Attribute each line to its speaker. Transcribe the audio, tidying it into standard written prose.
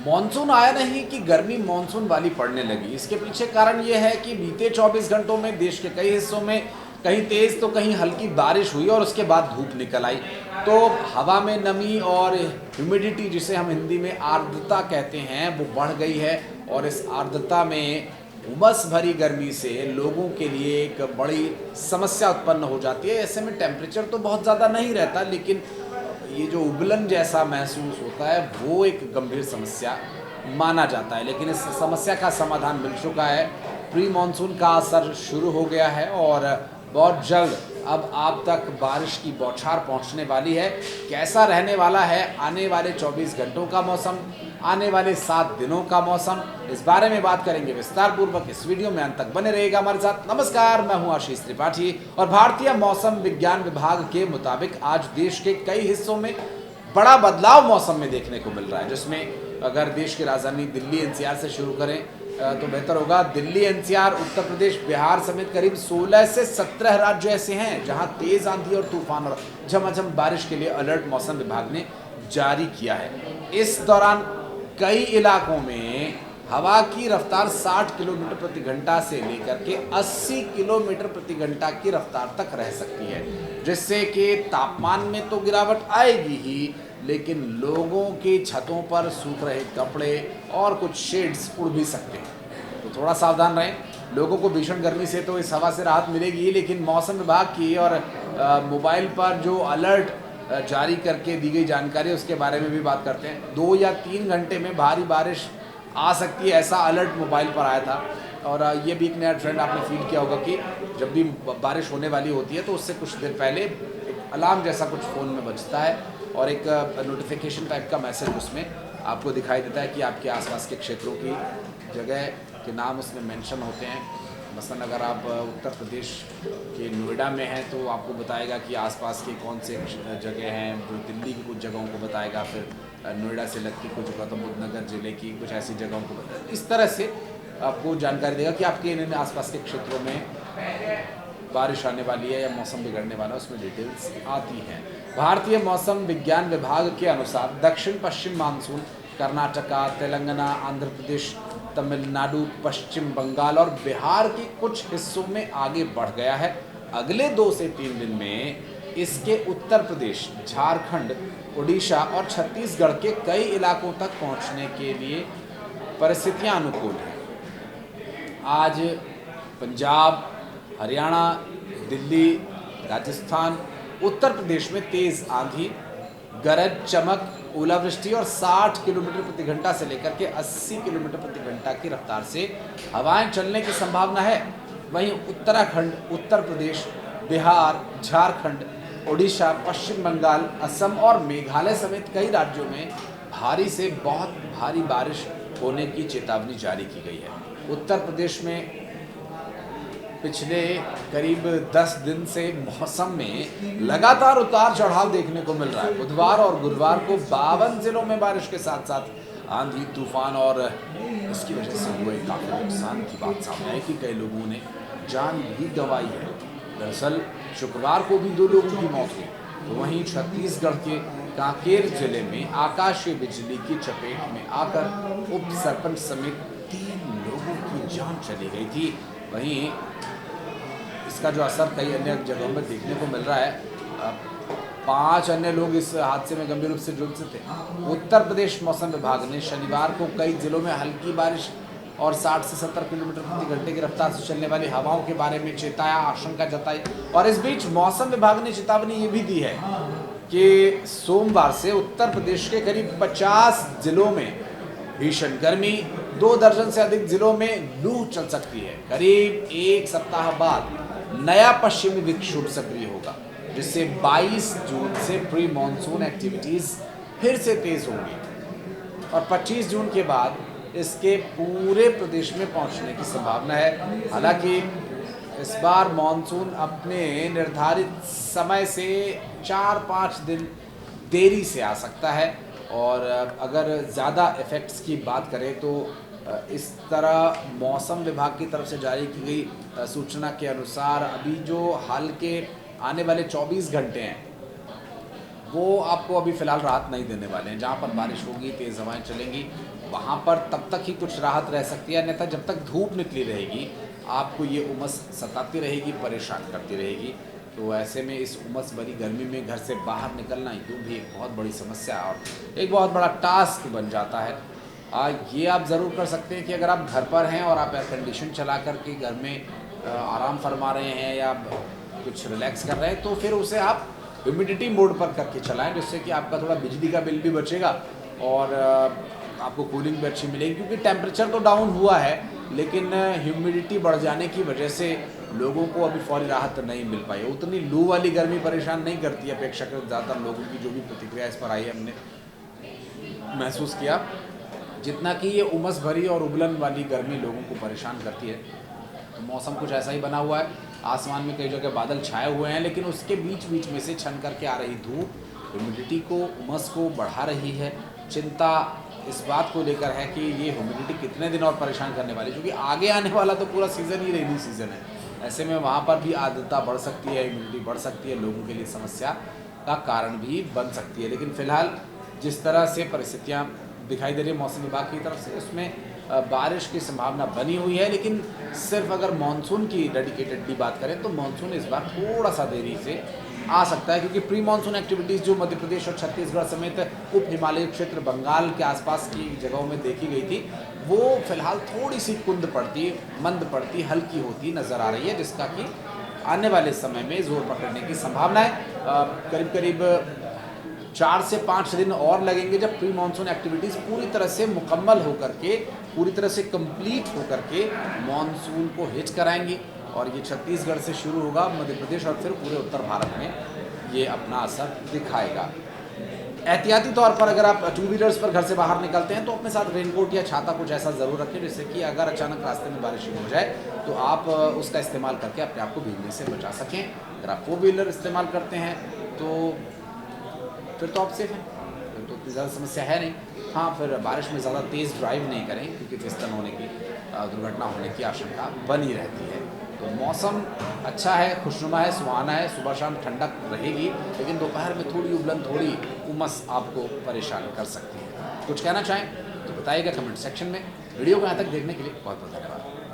Speaker 1: Monsoon आया नहीं कि गर्मी मॉनसून वाली पड़ने लगी। इसके पीछे कारण ये है कि बीते 24 घंटों में देश के कई हिस्सों में कहीं तेज़ तो कहीं हल्की बारिश हुई और उसके बाद धूप निकल आई। तो हवा में नमी और ह्यूमिडिटी, जिसे हम हिंदी में आर्द्रता कहते हैं, वो बढ़ गई है और इस आर्द्रता में उमस भरी गर्मी से लोगों के लिए एक बड़ी समस्या उत्पन्न हो जाती है। ऐसे में टेम्परेचर तो बहुत ज़्यादा नहीं रहता, लेकिन ये जो उबलन जैसा महसूस होता है वो एक गंभीर समस्या माना जाता है। लेकिन इस समस्या का समाधान मिल चुका है। प्री मानसून का असर शुरू हो गया है और बहुत जल्द अब आप तक बारिश की बौछार पहुंचने वाली है। कैसा रहने वाला है आने वाले 24 घंटों का मौसम, आने वाले 7 दिनों का मौसम, इस बारे में बात करेंगे विस्तार पूर्वक। इस वीडियो में अंत तक बने रहेगा हमारे साथ। नमस्कार, मैं हूं आशीष त्रिपाठी और भारतीय मौसम विज्ञान विभाग के मुताबिक आज देश के कई हिस्सों में बड़ा बदलाव मौसम में देखने को मिल रहा है, जिसमें अगर देश की राजधानी दिल्ली एनसीआर से शुरू करें तो बेहतर होगा। दिल्ली, एनसीआर, उत्तर प्रदेश, बिहार समेत करीब 16 से 17 राज्य ऐसे हैं जहां तेज आंधी और तूफान और झमाझम बारिश के लिए अलर्ट मौसम विभाग ने जारी किया है। इस दौरान कई इलाकों में हवा की रफ्तार 60 किलोमीटर प्रति घंटा से लेकर के 80 किलोमीटर प्रति घंटा की रफ्तार तक रह सकती है, जिससे कि तापमान में तो गिरावट आएगी ही, लेकिन लोगों की छतों पर सूख रहे कपड़े और कुछ शेड्स उड़ भी सकते हैं। तो थोड़ा सावधान रहें। लोगों को भीषण गर्मी से तो इस हवा से राहत मिलेगी, लेकिन मौसम विभाग की और मोबाइल पर जो अलर्ट जारी करके दी गई जानकारी है उसके बारे में भी बात करते हैं। 2 या 3 घंटे में भारी बारिश आ सकती है, ऐसा अलर्ट मोबाइल पर आया था। और ये भी एक नया ट्रेंड आपने फील किया होगा कि जब भी बारिश होने वाली होती है तो उससे कुछ देर पहले एक अलार्म जैसा कुछ फ़ोन में बजता है और एक नोटिफिकेशन टाइप का मैसेज उसमें आपको दिखाई देता है कि आपके आसपास के क्षेत्रों की जगह के नाम उसमें मेंशन होते हैं। मसलन अगर आप उत्तर प्रदेश के नोएडा में हैं तो आपको बताएगा कि आसपास के कौन से जगह हैं, जो दिल्ली की कुछ जगहों को बताएगा, फिर नोएडा से लगती कुछ गौतम बुद्ध नगर जिले की कुछ ऐसी जगहों को बताएगा। इस तरह से आपको जानकारी देगा कि आपके इन आसपास के क्षेत्रों में बारिश आने वाली है या मौसम बिगड़ने वाला है, उसमें डिटेल्स आती हैं। भारतीय मौसम विज्ञान विभाग के अनुसार दक्षिण पश्चिम मानसून कर्नाटका, तेलंगाना, आंध्र प्रदेश, तमिलनाडु, पश्चिम बंगाल और बिहार के कुछ हिस्सों में आगे बढ़ गया है। अगले 2 से 3 दिन में इसके उत्तर प्रदेश, झारखंड, उड़ीसा और छत्तीसगढ़ के कई इलाकों तक पहुंचने के लिए परिस्थितियां अनुकूल हैं। आज पंजाब, हरियाणा, दिल्ली, राजस्थान, उत्तर प्रदेश में तेज आंधी, गरज, चमक, ओलावृष्टि और 60 किलोमीटर प्रति घंटा से लेकर के 80 किलोमीटर प्रति घंटा की रफ्तार से हवाएं चलने की संभावना है। वहीं उत्तराखंड, उत्तर प्रदेश, बिहार, झारखंड, उड़ीसा, पश्चिम बंगाल, असम और मेघालय समेत कई राज्यों में भारी से बहुत भारी बारिश होने की चेतावनी जारी की गई है। उत्तर प्रदेश में पिछले करीब 10 दिन से मौसम में लगातार उतार चढ़ाव देखने को मिल रहा है। बुधवार और गुरुवार को 52 जिलों में बारिश के साथ साथ आंधी, तूफान और इसकी वजह से हुए काफ़ी नुकसान की बात सामने आई कि कई लोगों ने जान भी गंवाई है। दरअसल शुक्रवार को भी 2 लोगों की मौत हुई। तो वहीं छत्तीसगढ़ के कांकेर जिले में आकाशीय बिजली की चपेट में आकर उप सरपंच समेत 3 लोगों की जान चली गई थी। वहीं इसका जो असर कई अन्य जगहों में देखने को मिल रहा है। 5 अन्य लोग इस हादसे में गंभीर रूप से झुलसे थे। उत्तर प्रदेश मौसम विभाग ने शनिवार को कई जिलों में हल्की बारिश और 60 से 70 किलोमीटर प्रति घंटे की रफ्तार से चलने वाली हवाओं के बारे में चेताया, आशंका जताई। और इस बीच मौसम विभाग ने चेतावनी ये भी दी है कि सोमवार से उत्तर प्रदेश के करीब 50 जिलों में भीषण गर्मी, 2 दर्जन से अधिक जिलों में लू चल सकती है। करीब 1 सप्ताह बाद नया पश्चिमी विक्षोभ सक्रिय होगा, जिससे 22 जून से प्री मॉनसून एक्टिविटीज फिर से तेज होंगी और 25 जून के बाद इसके पूरे प्रदेश में पहुंचने की संभावना है। हालांकि इस बार मॉनसून अपने निर्धारित समय से 4-5 दिन देरी से आ सकता है और अगर ज़्यादा इफ़ेक्ट्स की बात करें तो इस तरह मौसम विभाग की तरफ से जारी की गई सूचना के अनुसार अभी जो हाल के आने वाले 24 घंटे हैं वो आपको अभी फ़िलहाल राहत नहीं देने वाले हैं। जहाँ पर बारिश होगी, तेज़ हवाएं चलेंगी, वहाँ पर तब तक ही कुछ राहत रह सकती है, अन्यथा जब तक धूप निकली रहेगी आपको ये उमस सताती रहेगी, परेशान करती रहेगी। तो ऐसे में इस उमस भरी गर्मी में घर से बाहर निकलना यूँ भी एक बहुत बड़ी समस्या और एक बहुत बड़ा टास्क बन जाता है। ये आप ज़रूर कर सकते हैं कि अगर आप घर पर हैं और आप एयर कंडीशन चला कर के घर में आराम फरमा रहे हैं या कुछ रिलैक्स कर रहे हैं, तो फिर उसे आप ह्यूमिडिटी मोड पर करके चलाएं, जिससे कि आपका थोड़ा बिजली का बिल भी बचेगा और आपको कूलिंग भी अच्छी मिलेगी। क्योंकि टेम्परेचर तो डाउन हुआ है, लेकिन ह्यूमिडिटी बढ़ जाने की वजह से लोगों को अभी फौरी राहत नहीं मिल पाई। उतनी लू वाली गर्मी परेशान नहीं करती अपेक्षाकृत ज़्यादातर लोगों की, जो भी प्रतिक्रिया इस पर आई है हमने महसूस किया, जितना कि ये उमस भरी और उबलन वाली गर्मी लोगों को परेशान करती है। तो मौसम कुछ ऐसा ही बना हुआ है, आसमान में कई जगह बादल छाए हुए हैं, लेकिन उसके बीच बीच में से छन करके आ रही धूप ह्यूमिडिटी को, उमस को बढ़ा रही है। चिंता इस बात को लेकर है कि ये ह्यूमिडिटी कितने दिन और परेशान करने वाली है, क्योंकि आगे आने वाला तो पूरा सीज़न ही रेनी सीज़न है। ऐसे में वहाँ पर भी आर्द्रता बढ़ सकती है, ह्यूमिडिटी बढ़ सकती है, लोगों के लिए समस्या का कारण भी बन सकती है। लेकिन फ़िलहाल जिस तरह से परिस्थितियाँ दिखाई दे रही है मौसम विभाग की तरफ से, उसमें बारिश की संभावना बनी हुई है। लेकिन सिर्फ अगर मानसून की डेडिकेटेडली बात करें तो मानसून इस बार थोड़ा सा देरी से आ सकता है, क्योंकि प्री मानसून एक्टिविटीज़ जो मध्य प्रदेश और छत्तीसगढ़ समेत उप हिमालयी क्षेत्र बंगाल के आसपास की जगहों में देखी गई थी, वो फिलहाल थोड़ी सी मंद पड़ती, हल्की होती नज़र आ रही है, जिसका कि आने वाले समय में जोर पकड़ने की संभावना है। करीब करीब 4 से 5 दिन और लगेंगे जब प्री मानसून एक्टिविटीज़ पूरी तरह से मुकम्मल होकर के, पूरी तरह से कंप्लीट होकर के मानसून को हिट कराएंगी और ये छत्तीसगढ़ से शुरू होगा, मध्य प्रदेश और फिर पूरे उत्तर भारत में ये अपना असर दिखाएगा। एहतियाती तौर पर अगर आप टू व्हीलर्स पर घर से बाहर निकलते हैं तो अपने साथ रेनकोट या छाता कुछ ऐसा ज़रूर रखें, जिससे कि अगर अचानक रास्ते में बारिश शुरू हो जाए तो आप उसका इस्तेमाल करके अपने आप को भीगने से बचा सकें। अगर आप 4 व्हीलर इस्तेमाल करते हैं तो फिर तो आप सेफ हैं, फिर तो उतनी ज़्यादा समस्या है नहीं। हाँ, फिर बारिश में ज़्यादा तेज़ ड्राइव नहीं करें, क्योंकि फिसलन होने की, दुर्घटना होने की आशंका बनी रहती है। तो मौसम अच्छा है, खुशनुमा है, सुहाना है, सुबह शाम ठंडक रहेगी, लेकिन दोपहर में थोड़ी उबलन, थोड़ी उमस आपको परेशान कर सकती है। कुछ कहना चाहें तो बताइएगा कमेंट सेक्शन में। वीडियो को यहाँ तक देखने के लिए बहुत बहुत धन्यवाद।